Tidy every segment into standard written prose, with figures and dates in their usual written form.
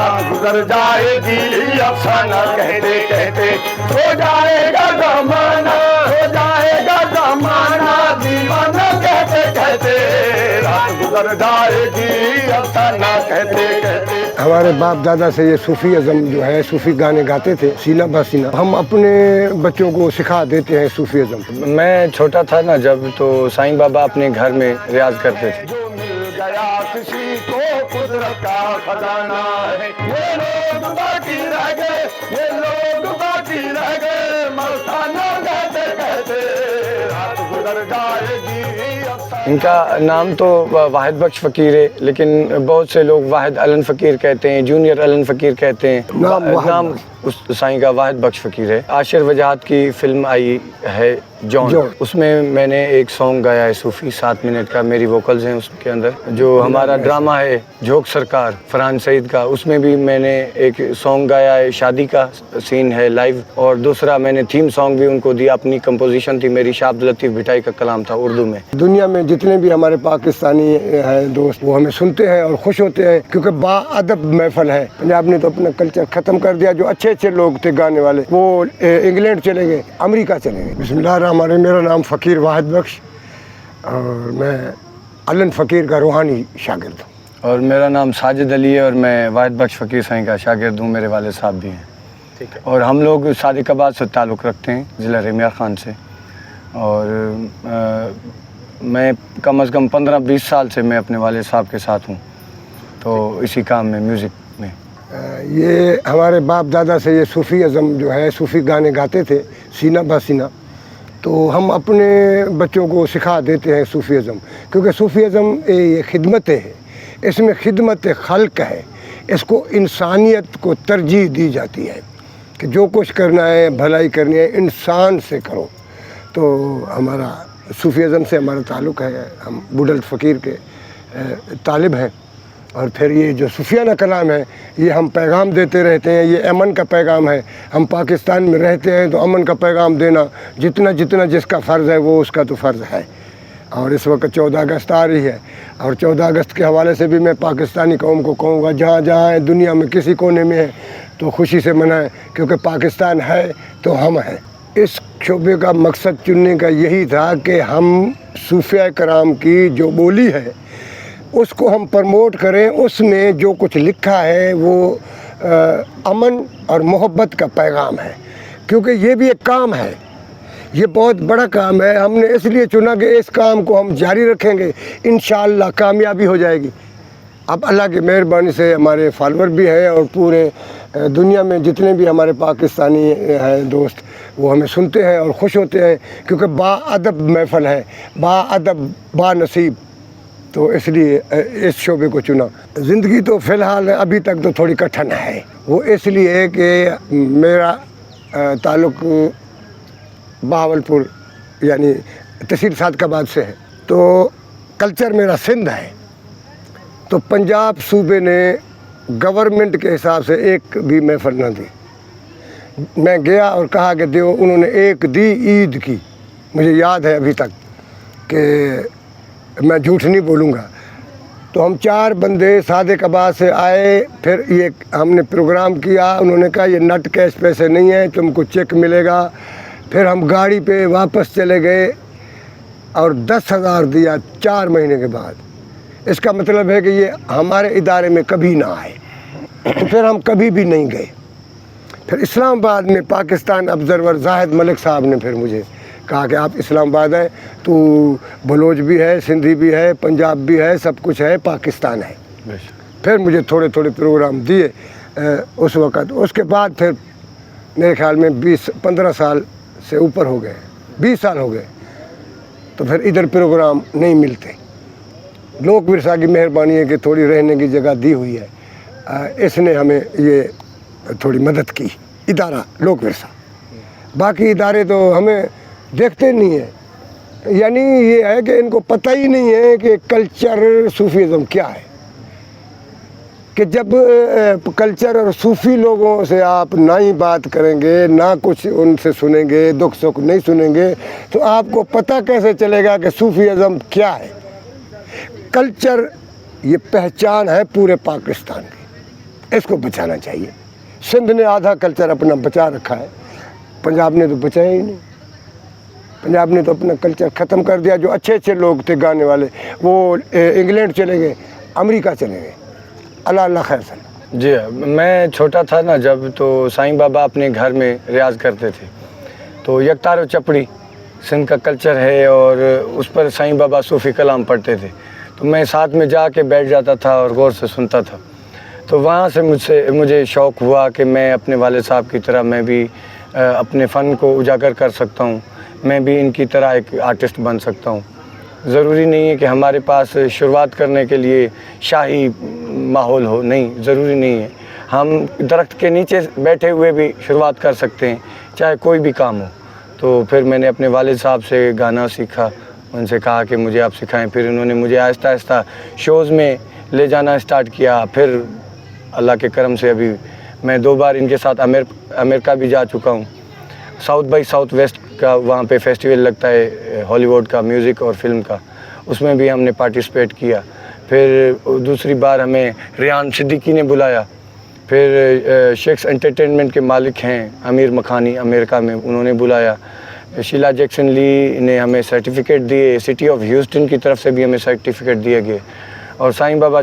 रात गुजर जाएगी अफसाना कहते कहते, हो जाएगा जमाना, हो जाएगा जमाना दीवाना कहते कहते, रात गुजर जाएगी अफसाना कहते कहते। हमारे बाप दादा से ये सूफी अज़म जो है, सूफी गाने गाते थे सीना बसीना, हम अपने बच्चों को सिखा देते हैं सूफी अज़म। मैं छोटा था ना जब, तो साईं बाबा अपने घर में रियाज करते थे। जो मिल गया किसी को कुदरत का खजाना है, ये लोग बाकी रह गए, ये लोग बाकी रह गए, मस्ताना कहते कहते, रात गुजर जाएगी। इनका नाम तो वाहिद बख्श फ़कीर है, लेकिन बहुत से लोग वाहिद अलन फ़कीर कहते हैं, जूनियर अलन फ़कीर कहते हैं। नाम उस साईं का वाहिद बख्श फ़कीर है। आशिर वजाहत की फ़िल्म आई है जॉन, उसमें मैंने एक सॉन्ग गाया है सूफ़ी, 7 मिनट का, मेरी वोकल्स हैं उसके अंदर। जो हमारा ड्रामा है झोंक सरकार फरहान सईद का, उसमें भी मैंने एक सॉन्ग गाया है, शादी का सीन है लाइव, और दूसरा मैंने थीम सॉन्ग भी उनको दिया, अपनी कंपोजिशन थी मेरी, शाह अब्दुल लतीफ़ भिटाई का कलाम था उर्दू में। दुनिया में जितने भी हमारे पाकिस्तानी हैं दोस्त, वो हमें सुनते हैं और खुश होते हैं, क्योंकि बाअदब महफल है। पंजाब ने तो अपना कल्चर ख़त्म कर दिया। जो अच्छे अच्छे लोग थे गाने वाले, वो इंग्लैंड चले गए, अमेरिका चले गए। बिस्मिल्लाह, मेरा नाम फ़कीर वाहिद बख्श, और मैं अलन फ़कीर का रूहानी शागिर्द हूँ। और मेरा नाम साजिद अली है, और मैं वाहिद बख्श फ़कीर साईं का शागिर्द हूँ। मेरे वाले साहब भी हैं। ठीक है। और हम लोग सादिकाबाद से ताल्लुक़ रखते हैं, ज़िला रेमिया ख़ान से। और मैं कम से कम 15-20 साल से मैं अपने वाले साहब के साथ हूँ, तो इसी काम में, म्यूज़िक में। ये हमारे बाप दादा से ये सूफ़ी अज़म जो है, सूफ़ी गाने गाते थे सीना बसीना, तो हम अपने बच्चों को सिखा देते हैं सूफ़ी अज़म, क्योंकि सूफ़ी अज़म ये खिदमत है, इसमें खिदमत खल्क है, इसको इंसानियत को तरजीह दी जाती है कि जो कुछ करना है, भलाई करनी है, इंसान से करो। तो हमारा सूफ़ी अज़म से हमारा ताल्लुक़ है, हम बुढ़ल फ़कीर के तालिब हैं। और फिर ये जो सूफियाना कलाम है, ये हम पैगाम देते रहते हैं, ये अमन का पैगाम है। हम पाकिस्तान में रहते हैं तो अमन का पैगाम देना, जितना जितना जिसका फ़र्ज़ है वो उसका तो फ़र्ज़ है। और इस वक्त 14 अगस्त आ रही है, और 14 अगस्त के हवाले से भी मैं पाकिस्तानी कौम को कहूँगा, जहाँ जहाँ दुनिया में किसी कोने में है तो खुशी से मनाएं, क्योंकि पाकिस्तान है तो हम हैं। इस शोबे का मकसद चुनने का यही था कि हम सूफिया कराम की जो बोली है उसको हम प्रमोट करें। उसमें जो कुछ लिखा है वो अमन और मोहब्बत का पैगाम है, क्योंकि ये भी एक काम है, ये बहुत बड़ा काम है। हमने इसलिए चुना कि इस काम को हम जारी रखेंगे, इंशाअल्लाह कामयाबी हो जाएगी। अब अल्लाह की मेहरबानी से हमारे फॉलोअर भी हैं, और पूरे दुनिया में जितने भी हमारे पाकिस्तानी हैं दोस्त, वो हमें सुनते हैं और खुश होते हैं, क्योंकि बाअदब महफल है, बाअदब बानसीब, तो इसलिए इस शोबे को चुना। ज़िंदगी तो फ़िलहाल अभी तक तो थोड़ी कठिन है, वो इसलिए कि मेरा ताल्लुक़ बहावलपुर यानी तहसील सादकाबाद से है, तो कल्चर मेरा सिंध है। तो पंजाब सूबे ने गवर्नमेंट के हिसाब से एक भी महफल न दी। मैं गया और कहा कि दो, उन्होंने एक दी ईद की, मुझे याद है अभी तक, कि मैं झूठ नहीं बोलूँगा। तो हम 4 बंदे सादिकाबाद से आए, फिर ये हमने प्रोग्राम किया, उन्होंने कहा ये नट कैश पैसे नहीं है, तुमको चेक मिलेगा। फिर हम गाड़ी पे वापस चले गए और 10,000 दिया 4 महीने के बाद। इसका मतलब है कि ये हमारे इदारे में कभी ना आए, तो फिर हम कभी भी नहीं गए। फिर इस्लामाबाद में पाकिस्तान ऑब्ज़र्वर जाहिद मलिक साहब ने फिर मुझे कहा कि आप इस्लामाबाद हैं, तो बलोच भी है, सिंधी भी है, पंजाब भी है, सब कुछ है, पाकिस्तान है। फिर मुझे थोड़े थोड़े प्रोग्राम दिए उस वक़्त। उसके बाद फिर मेरे ख्याल में 15 साल से ऊपर हो गए, 20 साल हो गए, तो फिर इधर प्रोग्राम नहीं मिलते। लोक विरसा की मेहरबानी है कि थोड़ी रहने की जगह दी हुई है, इसने हमें ये थोड़ी मदद की, इदारा लोक विरसा। बाकी इदारे तो हमें देखते नहीं हैं, यानी ये है कि इनको पता ही नहीं है कि कल्चर सूफीज़म क्या है। कि जब कल्चर और सूफ़ी लोगों से आप ना ही बात करेंगे, ना कुछ उनसे सुनेंगे, दुख सुख नहीं सुनेंगे, तो आपको पता कैसे चलेगा कि सूफीज़म क्या है। कल्चर ये पहचान है पूरे पाकिस्तान की, اس کو بچانا چاہیے. سندھ نے آدھا کلچر اپنا بچا رکھا ہے, پنجاب نے تو بچایا ہی نہیں. پنجاب نے تو اپنا کلچر ختم کر دیا. جو اچھے اچھے لوگ تھے گانے والے وہ انگلینڈ چلے گئے, امریکہ چلے گئے. اللہ اللہ خیر سن. جی میں چھوٹا تھا نا جب, تو سائیں بابا اپنے گھر میں ریاض کرتے تھے. تو یکتار و چپڑی سندھ کا کلچر ہے اور اس پر سائیں بابا صوفی کلام پڑھتے تھے. تو میں ساتھ میں جا کے بیٹھ جاتا تھا اور غور سے سنتا تھا. تو وہاں سے مجھے شوق ہوا کہ میں اپنے والد صاحب کی طرح میں بھی اپنے فن کو اجاگر کر سکتا ہوں, میں بھی ان کی طرح ایک آرٹسٹ بن سکتا ہوں. ضروری نہیں ہے کہ ہمارے پاس شروعات کرنے کے لیے شاہی ماحول ہو, نہیں ضروری نہیں ہے. ہم درخت کے نیچے بیٹھے ہوئے بھی شروعات کر سکتے ہیں, چاہے کوئی بھی کام ہو. تو پھر میں نے اپنے والد صاحب سے گانا سیکھا, ان سے کہا کہ مجھے آپ سکھائیں. پھر انہوں نے مجھے آہستہ آہستہ شوز میں لے جانا اسٹارٹ کیا. پھر اللہ کے کرم سے ابھی میں 2 بار ان کے ساتھ امریکہ بھی جا چکا ہوں. ساؤتھ بائی ساؤتھ ویسٹ کا وہاں پہ فیسٹیول لگتا ہے ہالی ووڈ کا, میوزک اور فلم کا, اس میں بھی ہم نے پارٹیسپیٹ کیا. پھر دوسری بار ہمیں ریان صدیقی نے بلایا. پھر شیکس انٹرٹینمنٹ کے مالک ہیں امیر مکھانی امریکہ میں, انہوں نے بلایا. شیلا جیکسن لی نے ہمیں سرٹیفکیٹ دیے, سٹی آف ہیوسٹن کی طرف سے بھی ہمیں سرٹیفکیٹ دیے گئے. اور سائیں بابا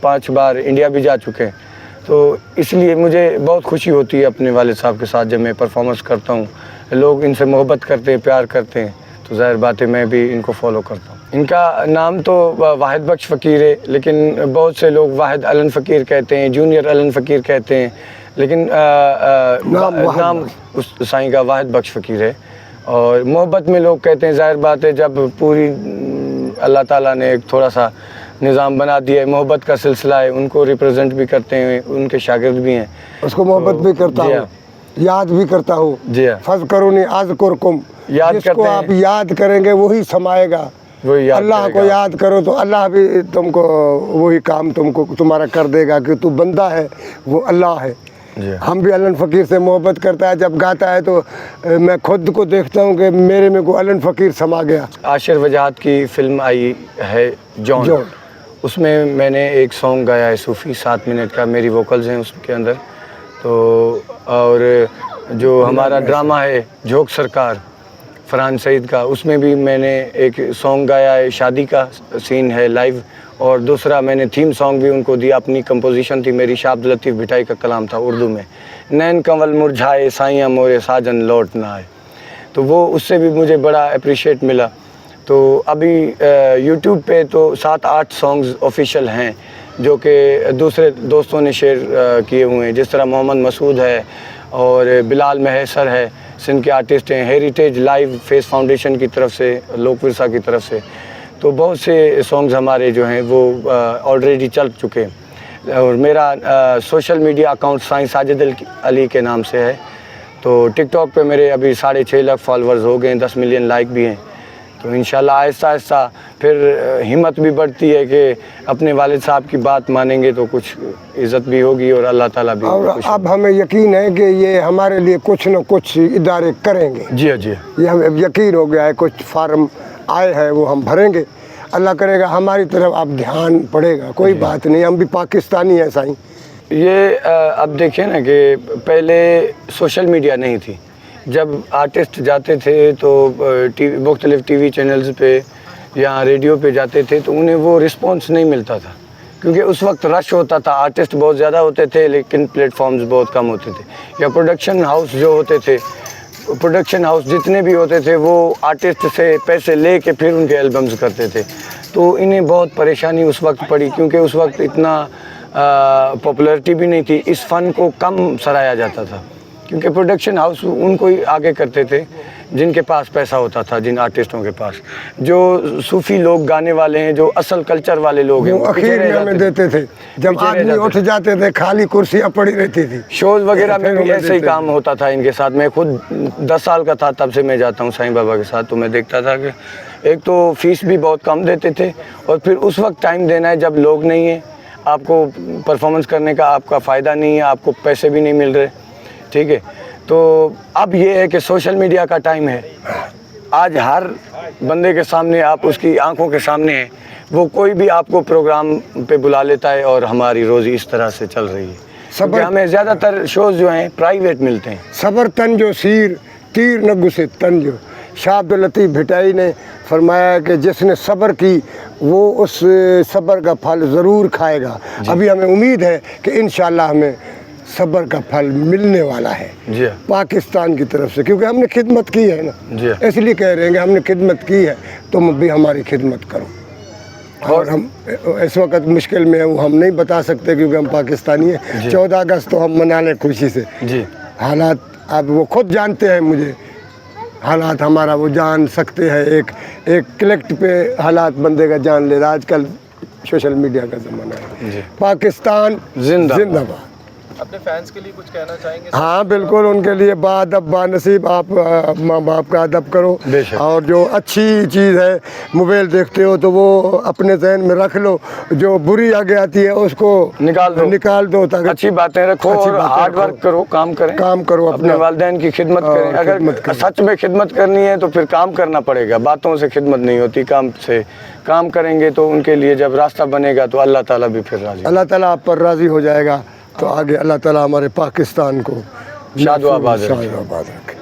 5 بار انڈیا بھی جا چکے ہیں. تو اس لیے مجھے بہت خوشی ہوتی ہے اپنے والد صاحب کے ساتھ جب میں پرفارمنس کرتا ہوں. لوگ ان سے محبت کرتے ہیں, پیار کرتے ہیں, تو ظاہر بات ہے میں بھی ان کو فالو کرتا ہوں. ان کا نام تو واحد بخش فقیر ہے, لیکن بہت سے لوگ واحد علن فقیر کہتے ہیں, جونیئر علن فقیر کہتے ہیں, لیکن نام اس سائیں کا واحد بخش فقیر ہے. اور محبت میں لوگ کہتے ہیں, ظاہر بات ہے جب پوری اللہ تعالیٰ نے ایک تھوڑا سا نظام بنا دیا ہے, محبت کا سلسلہ ہے, ان کو ریپرزینٹ بھی کرتے ہیں, ان کے شاگرد بھی ہیں. اس کو محبت بھی کرتا ہوں, یاد بھی کرتا ہوں. جی ہاں, فذکرونی اذکرکم, جس کو آپ یاد کریں گے وہی سمائے گا. اللہ کو یاد کرو تو اللہ بھی تم کو وہی کام تمہارا کر دے گا, کہ تو بندہ ہے وہ اللہ ہے. ہم بھی علن فقیر سے محبت کرتا ہے. جب گاتا ہے تو میں خود کو دیکھتا ہوں کہ میرے میں کو علن فقیر سما گیا. عاشر وجاہت کی فلم آئی ہے جون, اس میں نے ایک سانگ گایا ہے صوفی, 7 منٹ کا, میری ووکلز ہیں اس کے اندر. تو اور جو ہمارا ڈرامہ ہے جھوک سرکار فرحان سعید کا, اس میں بھی میں نے ایک سانگ گایا ہے, شادی کا سین ہے لائیو. اور دوسرا میں نے تھیم سانگ بھی ان کو دیا, اپنی کمپوزیشن تھی میری, شاہ عبداللطیف بھٹائی کا کلام تھا اردو میں. نین کنول مرجھائے سائیاں مورے ساجن لوٹ نہ آئے. تو وہ اس سے بھی مجھے بڑا اپریشیٹ ملا. تو ابھی یوٹیوب پہ تو 7-8 سانگز آفیشیل ہیں جو کہ دوسرے دوستوں نے شیئر کیے ہوئے ہیں, جس طرح محمد مسعود ہے اور بلال محسر ہے, سندھ کے آرٹسٹ ہیں. ہیریٹیج لائیو فیس فاؤنڈیشن کی طرف سے, لوک ورثہ کی طرف سے. تو بہت سے سانگز ہمارے جو ہیں وہ آلریڈی چل چکے ہیں. اور میرا سوشل میڈیا اکاؤنٹ سائیں ساجد علی کے نام سے ہے. تو ٹک ٹاک پہ میرے ابھی 6.5 لاکھ فالورز ہو گئے ہیں, 10 ملین لائک بھی ہیں. تو انشاءاللہ آہستہ آہستہ پھر ہمت بھی بڑھتی ہے کہ اپنے والد صاحب کی بات مانیں گے تو کچھ عزت بھی ہوگی اور اللہ تعالیٰ بھی. اور اب ہمیں یقین ہے کہ یہ ہمارے لیے کچھ نہ کچھ ادارے کریں گے. جی جی, یہ ہمیں یقین ہو گیا ہے. کچھ فارم آئے ہیں وہ ہم بھریں گے, اللہ کرے گا ہماری طرف اب دھیان پڑے گا. کوئی بات نہیں, ہم بھی پاکستانی ہیں سائیں. یہ اب دیکھیں نا کہ پہلے سوشل میڈیا نہیں تھی. جب آرٹسٹ جاتے تھے تو مختلف ٹی وی چینلز پہ یا ریڈیو پہ جاتے تھے تو انہیں وہ رسپانس نہیں ملتا تھا, کیونکہ اس وقت رش ہوتا تھا, آرٹسٹ بہت زیادہ ہوتے تھے لیکن پلیٹ فارمز بہت کم ہوتے تھے. یا پروڈکشن ہاؤس جو ہوتے تھے, پروڈکشن ہاؤس جتنے بھی ہوتے تھے وہ آرٹسٹ سے پیسے لے کے پھر ان کے البمز کرتے تھے. تو انہیں بہت پریشانی اس وقت پڑی, کیونکہ اس وقت اتنا پاپولیرٹی بھی نہیں تھی, اس فن کو کم سراہا جاتا تھا. کیونکہ پروڈکشن ہاؤس ان کو ہی آگے کرتے تھے جن کے پاس پیسہ ہوتا تھا, جن آرٹسٹوں کے پاس. جو صوفی لوگ گانے والے ہیں, جو اصل کلچر والے لوگ ہیں, وہ اخیر میں ہمیں دیتے تھے. جب آدمی اٹھ جاتے تھے خالی کرسیاں پڑی رہتی تھی. شوز وغیرہ میں بھی ایسے ہی کام ہوتا تھا ان کے ساتھ. میں خود 10 سال کا تھا تب سے میں جاتا ہوں سائیں بابا کے ساتھ. تو میں دیکھتا تھا کہ ایک تو فیس بھی بہت کم دیتے تھے, اور پھر اس وقت ٹائم دینا ہے جب لوگ نہیں ہیں, آپ کو پرفارمنس کرنے کا آپ کا فائدہ نہیں ہے, آپ کو پیسے بھی نہیں مل رہے. ٹھیک ہے, تو اب یہ ہے کہ سوشل میڈیا کا ٹائم ہے. آج ہر بندے کے سامنے آپ اس کی آنکھوں کے سامنے ہیں, وہ کوئی بھی آپ کو پروگرام پہ بلا لیتا ہے اور ہماری روزی اس طرح سے چل رہی ہے. क्योंकि हमें ज़्यादातर शोज जो हैं प्राइवेट मिलते हैं। सबर तन जो सीर तीर न गुसे तन जो। शाह अब्दुल लतीफ़ भिटाई ने फरमाया कि जिसने सब्र की वो उस सब्र का फल ज़रूर खाएगा। अभी हमें उम्मीद है कि इंशाअल्लाह हमें सब्र का फल मिलने वाला है जी पाकिस्तान की तरफ से, क्योंकि हमने खिदमत की है ना, जी। इसलिए कह रहे हैं कि हमने खिदमत की है, तुम भी हमारी खिदमत करो। और हम इस वक्त मुश्किल में है वो हम नहीं बता सकते क्योंकि हम पाकिस्तानी हैं। 14 अगस्त तो हम मना लें खुशी से। जी हालात अब वो खुद जानते हैं, मुझे हालात हमारा वो जान सकते हैं। एक क्लिक पे हालात बंदे का जान ले रहा। आजकल सोशल मीडिया का ज़माना है। जी। पाकिस्तान जिंदाबाद। अपने फैंस के लिए कुछ कहना चाहेंगे? हाँ बिल्कुल, उनके लिए बाअदब बानसीब आप माँ बाप का अदब करो। बेशक। और जो अच्छी चीज़ है, मोबाइल देखते हो तो वो अपने जहन में रख लो, जो बुरी आगे आती है उसको निकाल दो ताकि अच्छी बातें रखो अच्छी और बातें हार्ड रखो। वर्क करो, काम करो, अपने अपना वालिदैन की खिदमत करें। अगर खिदमत करें। सच में खिदमत करनी है तो फिर काम करना पड़ेगा, बातों से खिदमत नहीं होती, काम से। काम करेंगे तो उनके लिए जब रास्ता बनेगा तो अल्लाह ताला भी फिर राजी। अल्लाह ताला आप पर राज़ी हो जाएगा। तो आगे अल्लाह ताला हमारे पाकिस्तान को शाद व आबाद रखे। शाद व आबाद रखे।